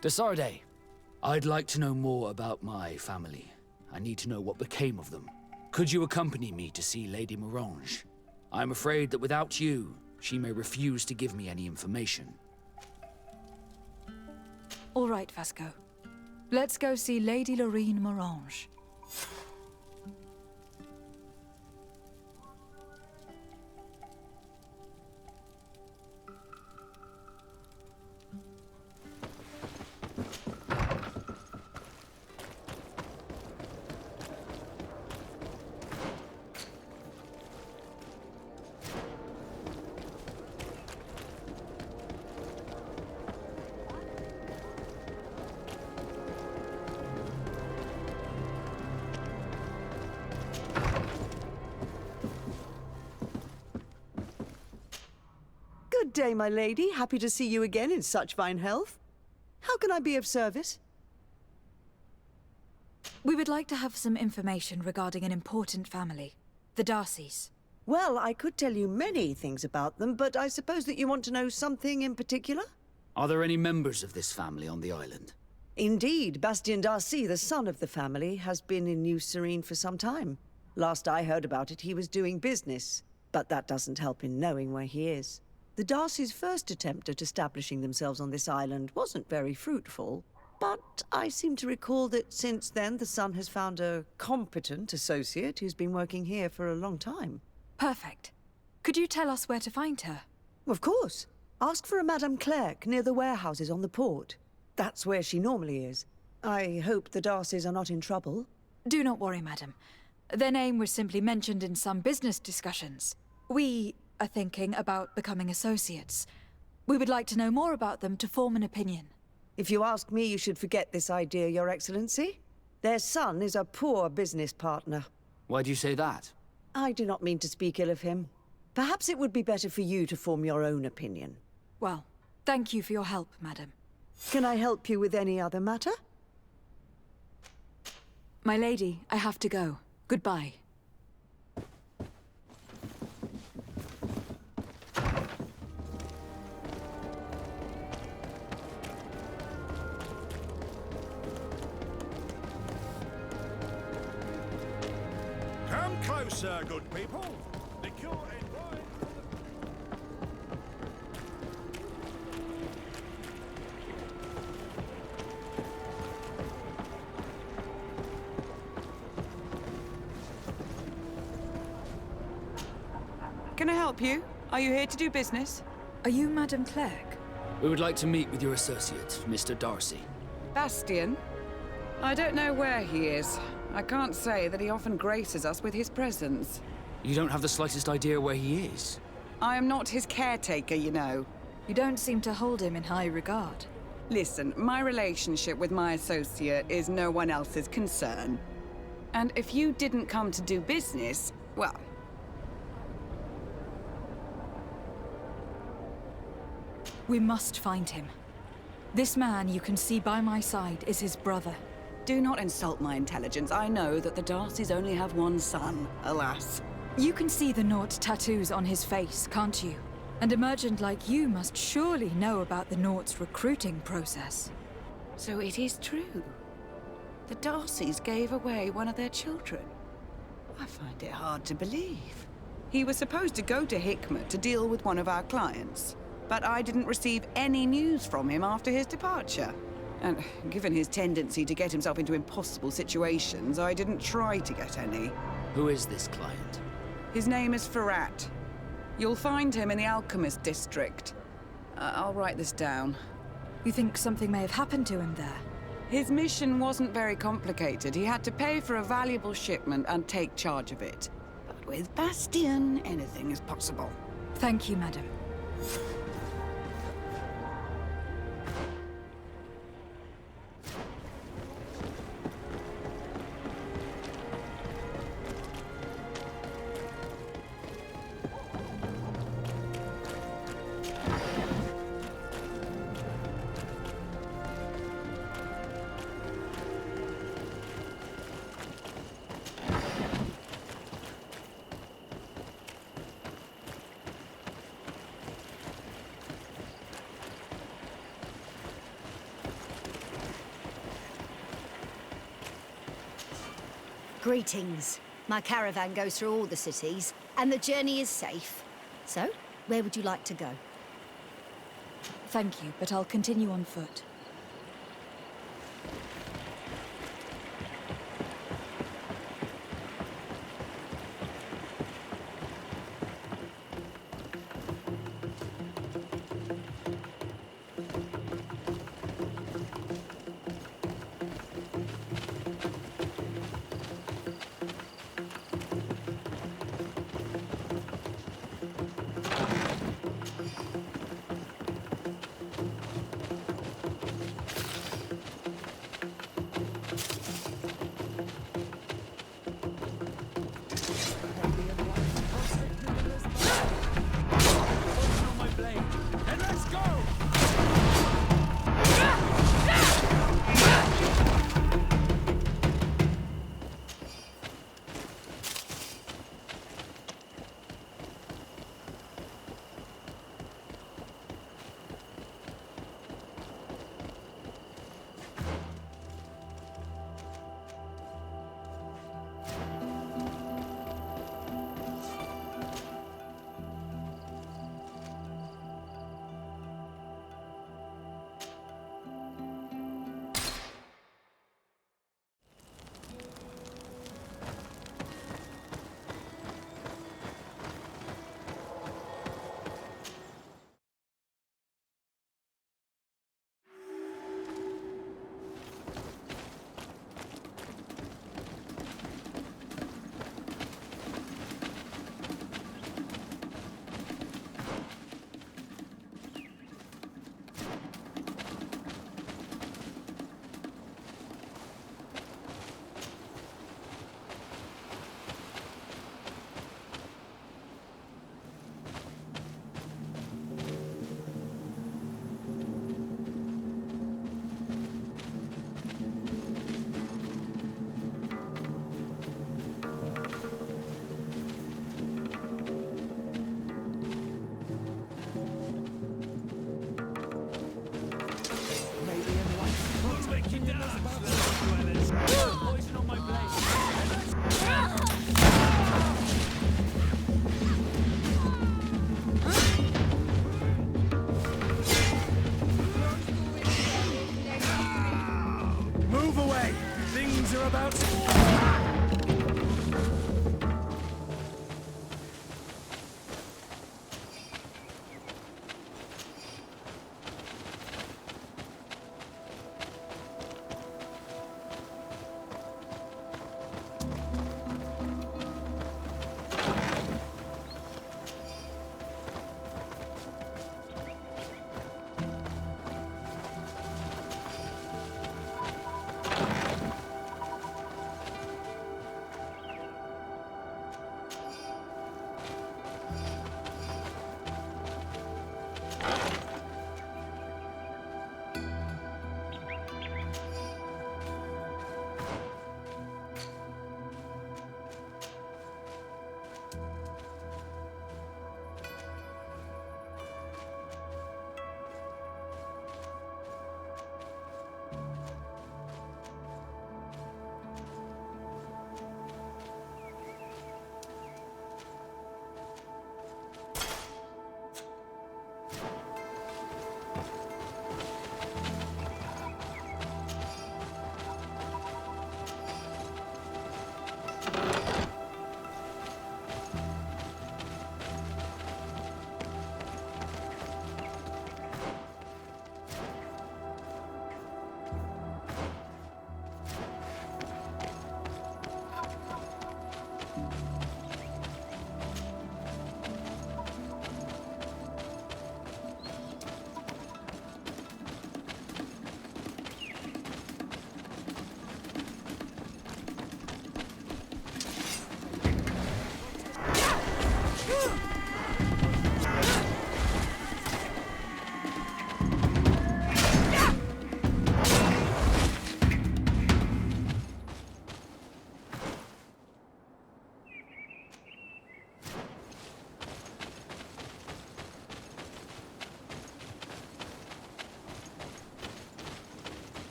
Desarde, I'd like to know more about my family. I need to know what became of them. Could you accompany me to see Lady Morange? I'm afraid that without you, she may refuse to give me any information. All right, Vasco. Let's go see Lady Lorraine Morange. Good day, my lady. Happy to see you again in such fine health. How can I be of service? We would like to have some information regarding an important family, the Darcys. Well, I could tell you many things about them, but I suppose that you want to know something in particular? Are there any members of this family on the island? Indeed, Bastien Darcy, the son of the family, has been in New Serene for some time. Last I heard about it, he was doing business, but that doesn't help in knowing where he is. The Darcys' first attempt at establishing themselves on this island wasn't very fruitful, but I seem to recall that since then the son has found a competent associate who's been working here for a long time. Perfect. Could you tell us where to find her? Of course. Ask for a Madame Clerc near the warehouses on the port. That's where she normally is. I hope the Darcys are not in trouble. Do not worry, madam. Their name was simply mentioned in some business discussions. We are thinking about becoming associates. We would like to know more about them to form an opinion. If you ask me, you should forget this idea, Your Excellency. Their son is a poor business partner. Why do you say that? I do not mean to speak ill of him. Perhaps it would be better for you to form your own opinion. Well, thank you for your help, madam. Can I help you with any other matter? My lady, I have to go. Goodbye. Come closer, good people. Liqueur and wine. Can I help you? Are you here to do business? Are you Madame Clerc? We would like to meet with your associate, Mr. Darcy. Bastien? I don't know where he is. I can't say that he often graces us with his presence. You don't have the slightest idea where he is? I am not his caretaker, you know. You don't seem to hold him in high regard. Listen, my relationship with my associate is no one else's concern. And if you didn't come to do business, well... We must find him. This man you can see by my side is his brother. Do not insult my intelligence. I know that the Darcys only have one son, alas. You can see the Naut tattoos on his face, can't you? And Emergent like you must surely know about the Naut's recruiting process. So it is true. The Darcys gave away one of their children. I find it hard to believe. He was supposed to go to Hikmet to deal with one of our clients, but I didn't receive any news from him after his departure. And given his tendency to get himself into impossible situations, I didn't try to get any. Who is this client? His name is Ferrat. You'll find him in the Alchemist district. I'll write this down. You think something may have happened to him there? His mission wasn't very complicated. He had to pay for a valuable shipment and take charge of it. But with Bastien, anything is possible. Thank you, madam. Greetings. My caravan goes through all the cities, and the journey is safe. So, where would you like to go? Thank you, but I'll continue on foot.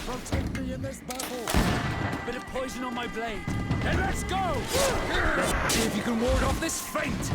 protect me in this battle. Bit of poison on my blade. Then let's go! Let's see if you can ward off this feint!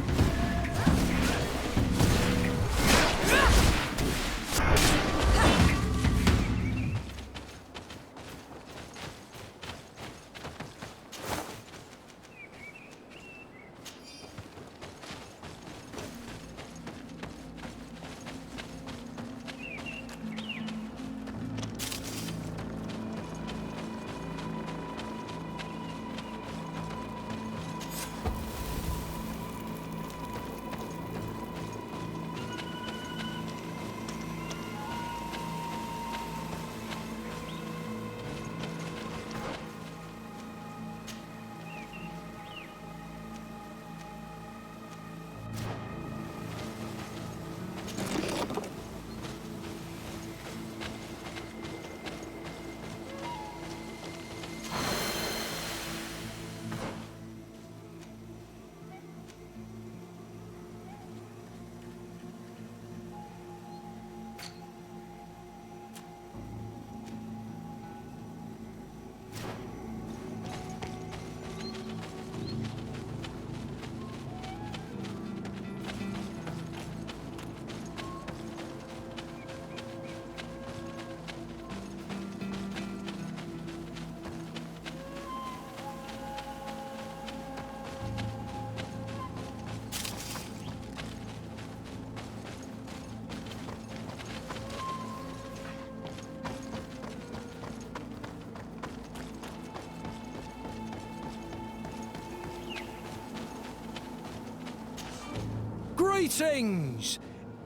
Greetings!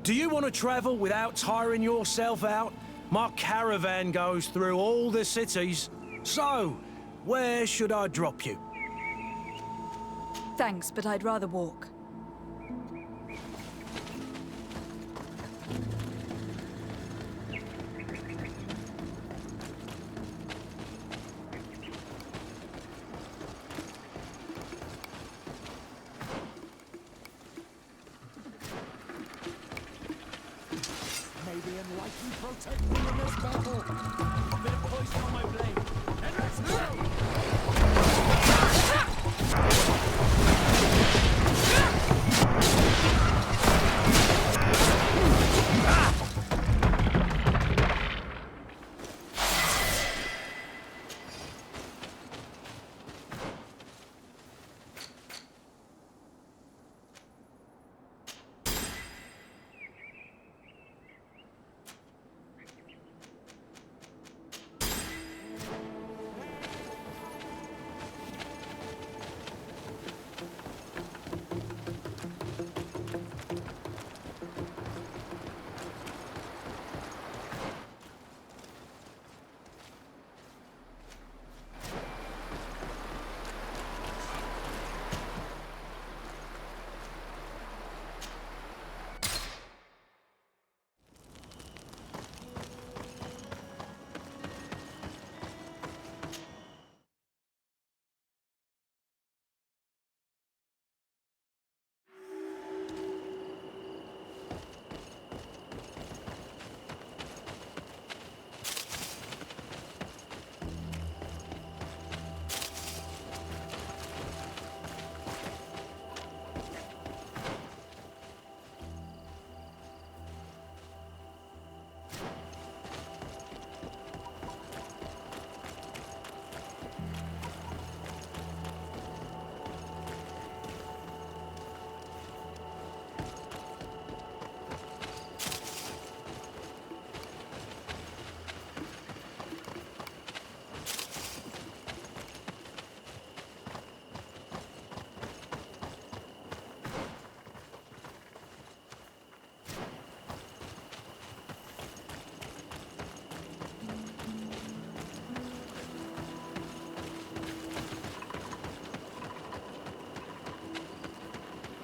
Do you want to travel without tiring yourself out? My caravan goes through all the cities. So, where should I drop you? Thanks, but I'd rather walk. May the enlightened protect me in this battle. Bit of poison on my blade. Then let's go!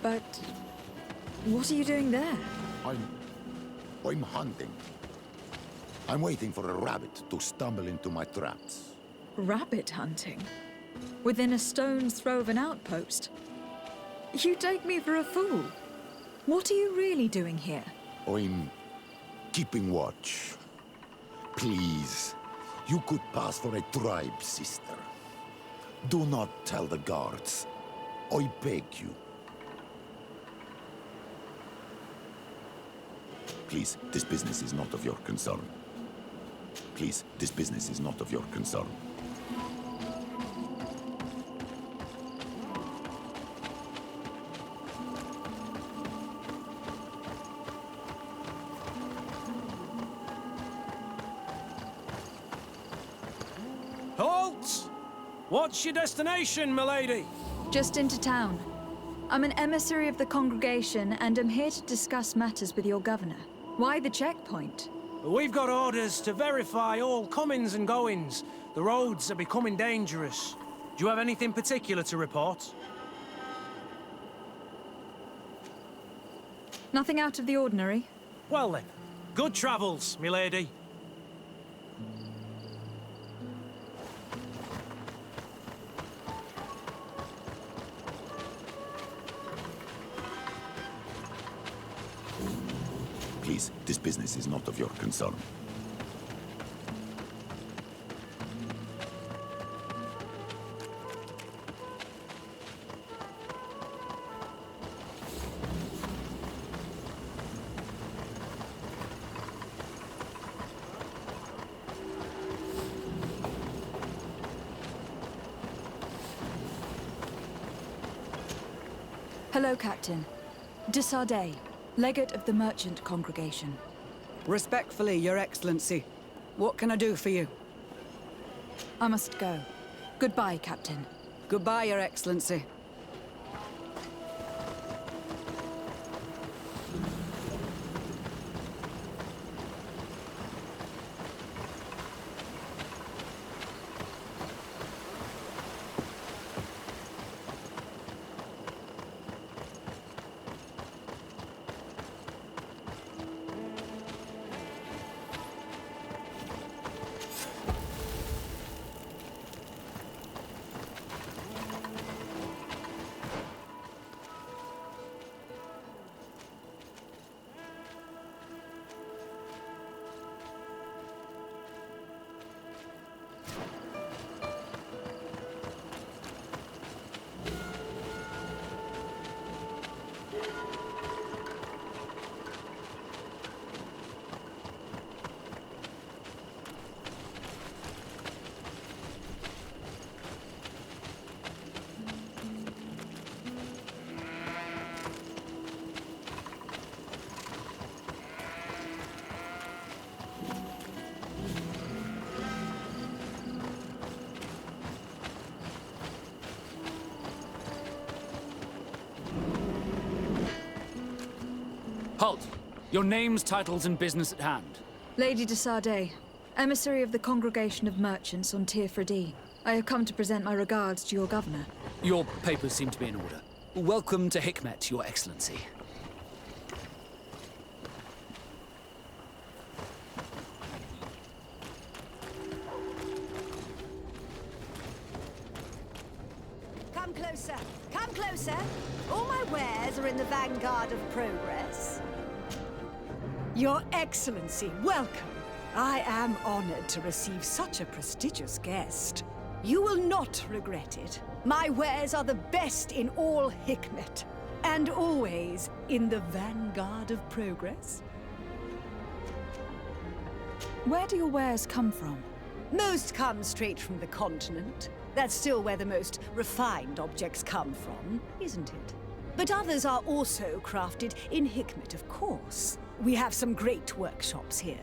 But what are you doing there? I'm hunting. I'm waiting for a rabbit to stumble into my traps. Rabbit hunting? Within a stone's throw of an outpost? You take me for a fool. What are you really doing here? I'm keeping watch. Please, You could pass for a tribe, sister. Do not tell the guards. I beg you. Please, this business is not of your concern. Please, this business is not of your concern. Halt! What's your destination, milady? Just into town. I'm an emissary of the congregation and am here to discuss matters with your governor. Why the checkpoint? We've got orders to verify all comings and goings. The roads are becoming dangerous. Do you have anything particular to report? Nothing out of the ordinary. Well then, good travels, milady. Please, this business is not of your concern. Hello, Captain. De Sardet, legate of the merchant congregation. Respectfully, Your Excellency. What can I do for you? I must go. Goodbye, Captain. Goodbye, Your Excellency. Halt! Your names, titles, and business at hand. Lady de Sardet, emissary of the congregation of merchants on Tir-Fredie. I have come to present my regards to your governor. Your papers seem to be in order. Welcome to Hikmet, Your Excellency. Come closer. Come closer. All my wares are in the vanguard of progress. Your Excellency, welcome. I am honored to receive such a prestigious guest. You will not regret it. My wares are the best in all Hikmet, and always in the vanguard of progress. Where do your wares come from? Most come straight from the continent. That's still where the most refined objects come from, isn't it? But others are also crafted in Hikmet, of course. We have some great workshops here.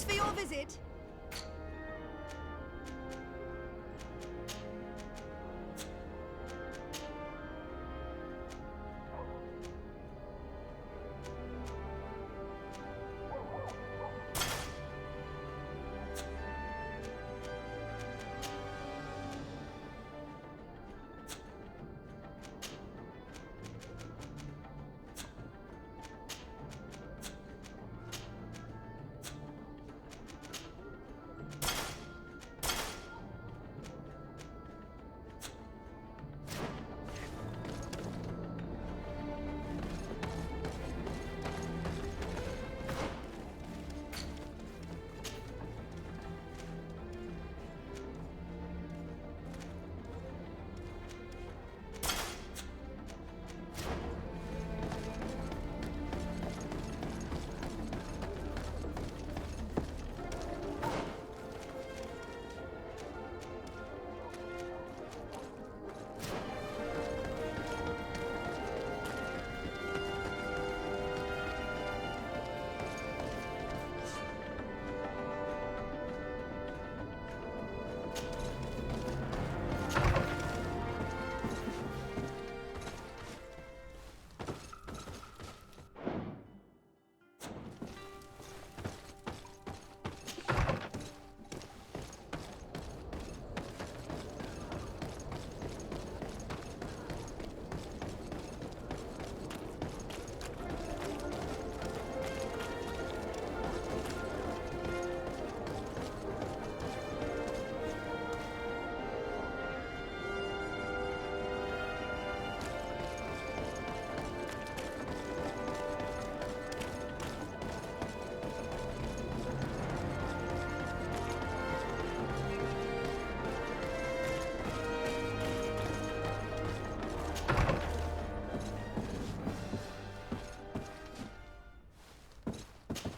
Thanks for your visit.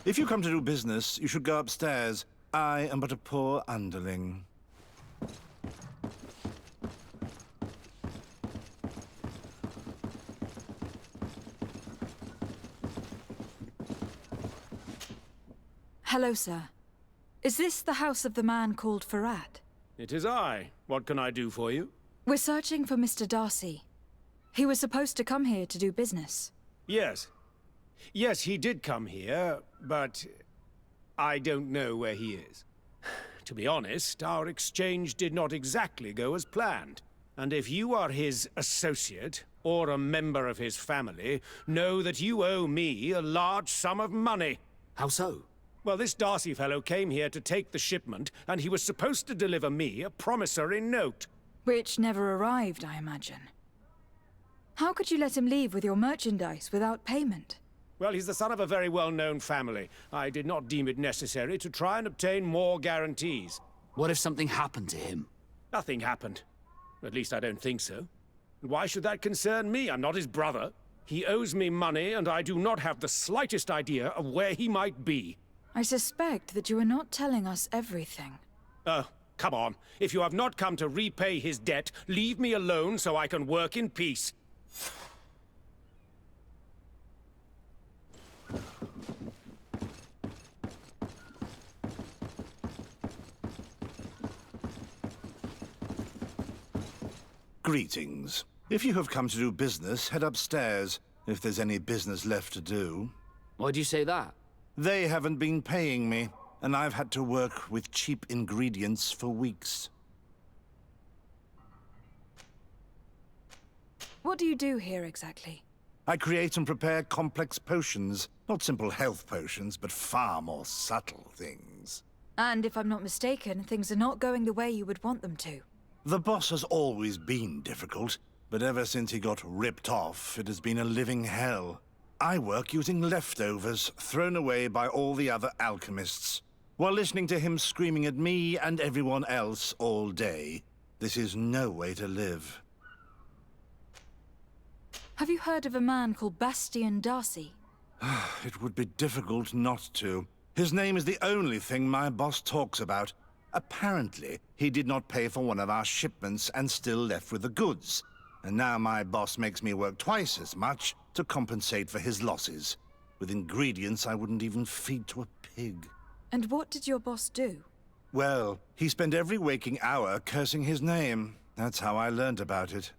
If you come to do business, you should go upstairs. I am but a poor underling. Hello, sir. Is this the house of the man called Farad? It is I. What can I do for you? We're searching for Mr. Darcy. He was supposed to come here to do business. Yes. Yes, he did come here, but I don't know where he is. To be honest, our exchange did not exactly go as planned. And if you are his associate, or a member of his family, know that you owe me a large sum of money. How so? Well, this Darcy fellow came here to take the shipment, and he was supposed to deliver me a promissory note. Which never arrived, I imagine. How could you let him leave with your merchandise without payment? Well, he's the son of a very well-known family. I did not deem it necessary to try and obtain more guarantees. What if something happened to him? Nothing happened. At least I don't think so. And why should that concern me? I'm not his brother. He owes me money, and I do not have the slightest idea of where he might be. I suspect that you are not telling us everything. Oh, come on. If you have not come to repay his debt, leave me alone so I can work in peace. Greetings. If you have come to do business, head upstairs, if there's any business left to do. Why do you say that? They haven't been paying me, and I've had to work with cheap ingredients for weeks. What do you do here exactly? I create and prepare complex potions. Not simple health potions, but far more subtle things. And if I'm not mistaken, things are not going the way you would want them to. The boss has always been difficult, but ever since he got ripped off, it has been a living hell. I work using leftovers thrown away by all the other alchemists, while listening to him screaming at me and everyone else all day. This is no way to live. Have you heard of a man called Bastian Darcy? It would be difficult not to. His name is the only thing my boss talks about. Apparently, he did not pay for one of our shipments and still left with the goods. And now my boss makes me work twice as much to compensate for his losses. With ingredients I wouldn't even feed to a pig. And what did your boss do? Well, he spent every waking hour cursing his name. That's how I learned about it.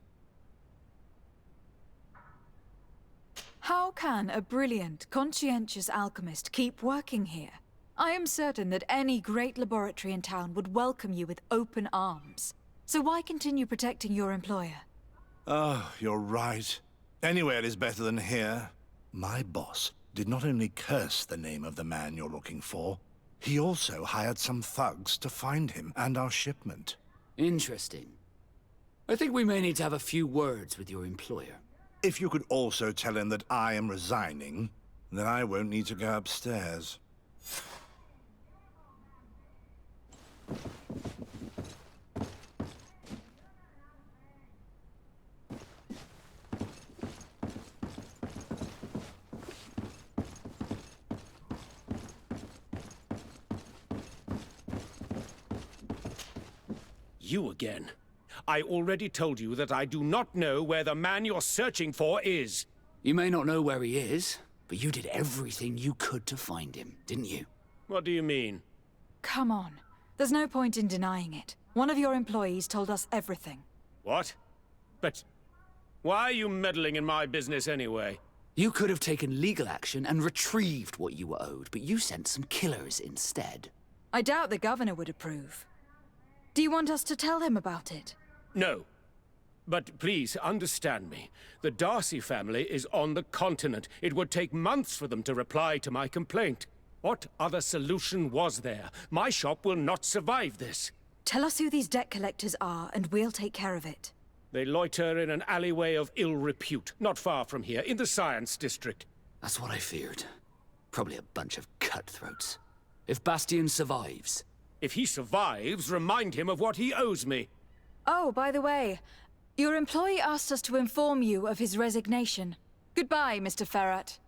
How can a brilliant, conscientious alchemist keep working here? I am certain that any great laboratory in town would welcome you with open arms. So why continue protecting your employer? Oh, you're right. Anywhere is better than here. My boss did not only curse the name of the man you're looking for, he also hired some thugs to find him and our shipment. Interesting. I think we may need to have a few words with your employer. If you could also tell him that I am resigning, then I won't need to go upstairs. You again. I already told you that I do not know where the man you're searching for is. You may not know where he is, but you did everything you could to find him, didn't you? What do you mean? Come on. There's no point in denying it. One of your employees told us everything. What? But why are you meddling in my business anyway? You could have taken legal action and retrieved what you were owed, but you sent some killers instead. I doubt the governor would approve. Do you want us to tell him about it? No. But please, understand me. The Darcy family is on the continent. It would take months for them to reply to my complaint. What other solution was there? My shop will not survive this. Tell us who these debt collectors are, and we'll take care of it. They loiter in an alleyway of ill repute, not far from here, in the Science District. That's what I feared. Probably a bunch of cutthroats. If Bastian survives... If he survives, remind him of what he owes me. Oh, by the way, your employee asked us to inform you of his resignation. Goodbye, Mr. Ferrat.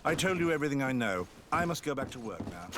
I told you everything I know. I must go back to work now.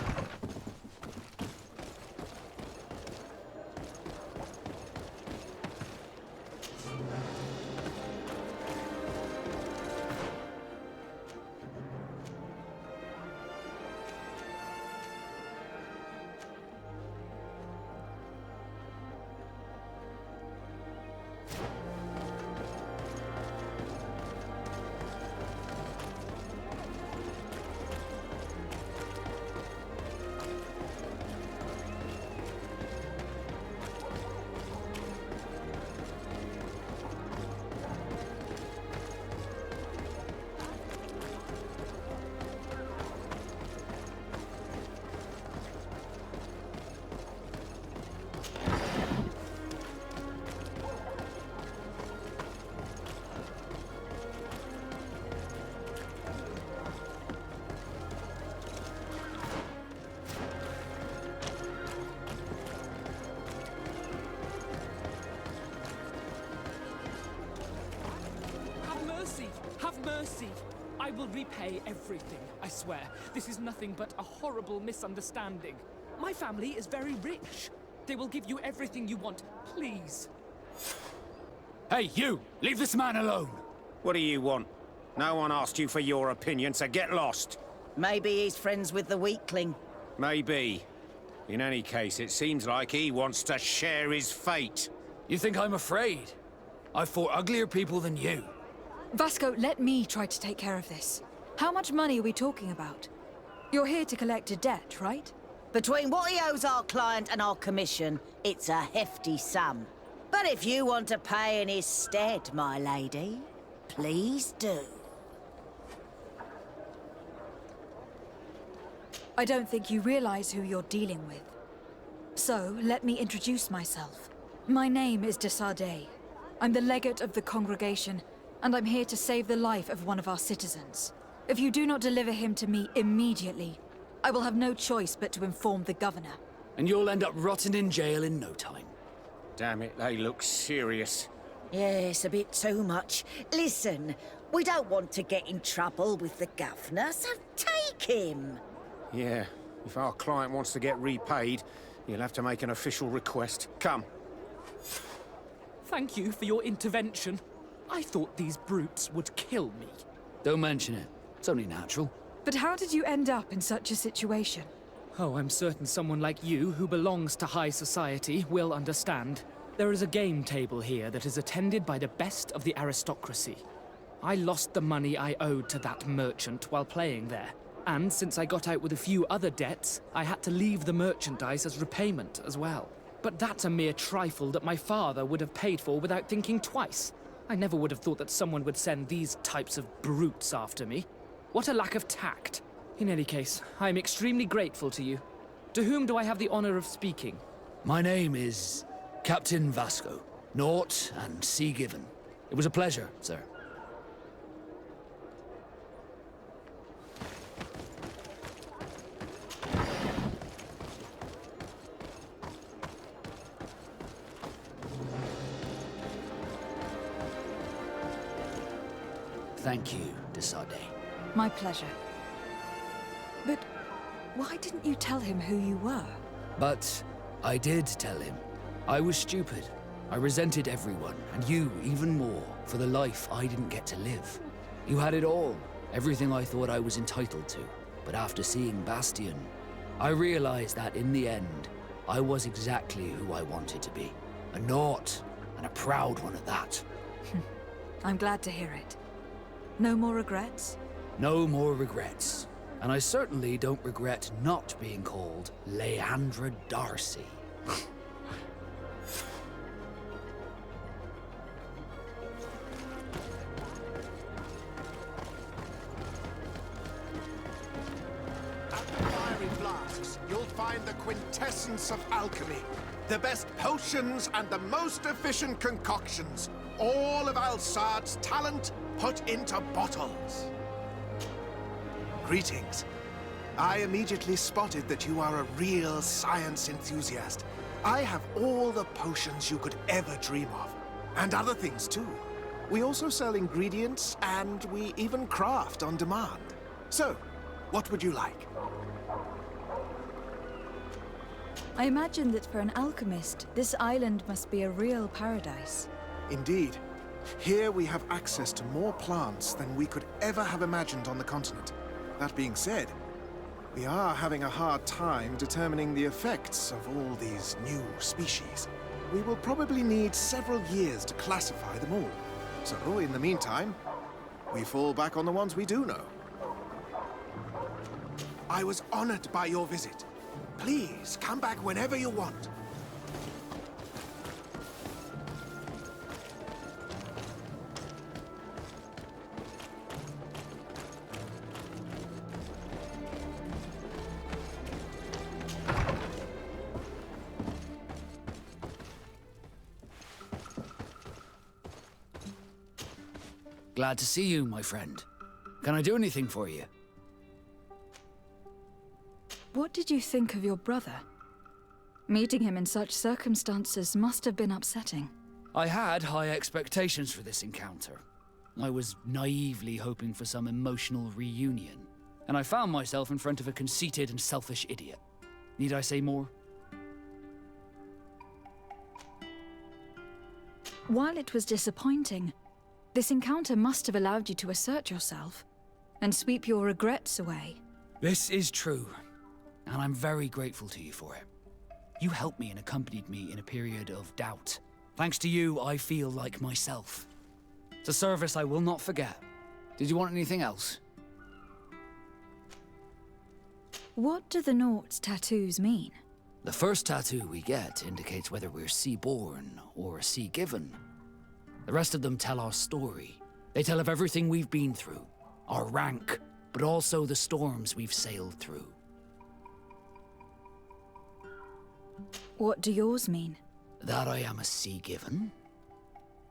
Have mercy! I will repay everything, I swear. This is nothing but a horrible misunderstanding. My family is very rich. They will give you everything you want, please. Hey, you! Leave this man alone! What do you want? No one asked you for your opinion, so get lost. Maybe he's friends with the weakling. Maybe. In any case, it seems like he wants to share his fate. You think I'm afraid? I've fought uglier people than you. Vasco, let me try to take care of this. How much money are we talking about? You're here to collect a debt, right? Between what he owes our client and our commission, it's a hefty sum. But if you want to pay in his stead, my lady, please do. I don't think you realize who you're dealing with. So, let me introduce myself. My name is de Sardet. I'm the legate of the congregation, and I'm here to save the life of one of our citizens. If you do not deliver him to me immediately, I will have no choice but to inform the governor. And you'll end up rotting in jail in no time. Damn it, they look serious. Yes, a bit too much. Listen, we don't want to get in trouble with the governor, so take him. Yeah, if our client wants to get repaid, you'll have to make an official request. Come. Thank you for your intervention. I thought these brutes would kill me. Don't mention it. It's only natural. But how did you end up in such a situation? Oh, I'm certain someone like you, who belongs to high society, will understand. There is a game table here that is attended by the best of the aristocracy. I lost the money I owed to that merchant while playing there. And since I got out with a few other debts, I had to leave the merchandise as repayment as well. But that's a mere trifle that my father would have paid for without thinking twice. I never would have thought that someone would send these types of brutes after me. What a lack of tact. In any case, I am extremely grateful to you. To whom do I have the honor of speaking? My name is Captain Vasco. Naught and Sea Given. It was a pleasure, sir. Thank you, Desade. My pleasure. But why didn't you tell him who you were? But I did tell him. I was stupid. I resented everyone, and you even more, for the life I didn't get to live. You had it all, everything I thought I was entitled to. But after seeing Bastion, I realized that in the end, I was exactly who I wanted to be. A naught, and a proud one at that. I'm glad to hear it. No more regrets? No more regrets. And I certainly don't regret not being called Leandra Darcy. At the Fiery Flasks, you'll find the quintessence of alchemy. The best potions and the most efficient concoctions. All of Alsad's talent put into bottles. Greetings. I immediately spotted that you are a real science enthusiast. I have all the potions you could ever dream of. And other things too. We also sell ingredients, and we even craft on demand. So, what would you like? I imagine that for an alchemist, this island must be a real paradise. Indeed. Here we have access to more plants than we could ever have imagined on the continent. That being said, we are having a hard time determining the effects of all these new species. We will probably need several years to classify them all. So, in the meantime, we fall back on the ones we do know. I was honored by your visit. Please, come back whenever you want. Glad to see you, my friend. Can I do anything for you? What did you think of your brother? Meeting him in such circumstances must have been upsetting. I had high expectations for this encounter. I was naively hoping for some emotional reunion, and I found myself in front of a conceited and selfish idiot. Need I say more? While it was disappointing, this encounter must have allowed you to assert yourself and sweep your regrets away. This is true, and I'm very grateful to you for it. You helped me and accompanied me in a period of doubt. Thanks to you, I feel like myself. It's a service I will not forget. Did you want anything else? What do the Naught's tattoos mean? The first tattoo we get indicates whether we're sea-born or sea-given. The rest of them tell our story. They tell of everything we've been through, our rank, but also the storms we've sailed through. What do yours mean? That I am a sea-given.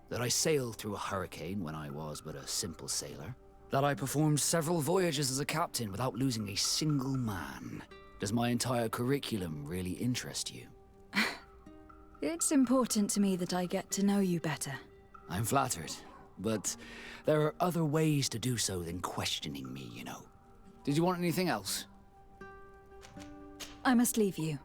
That I sailed through a hurricane when I was but a simple sailor. That I performed several voyages as a captain without losing a single man. Does my entire curriculum really interest you? It's important to me that I get to know you better. I'm flattered, but there are other ways to do so than questioning me, you know. Did you want anything else? I must leave you.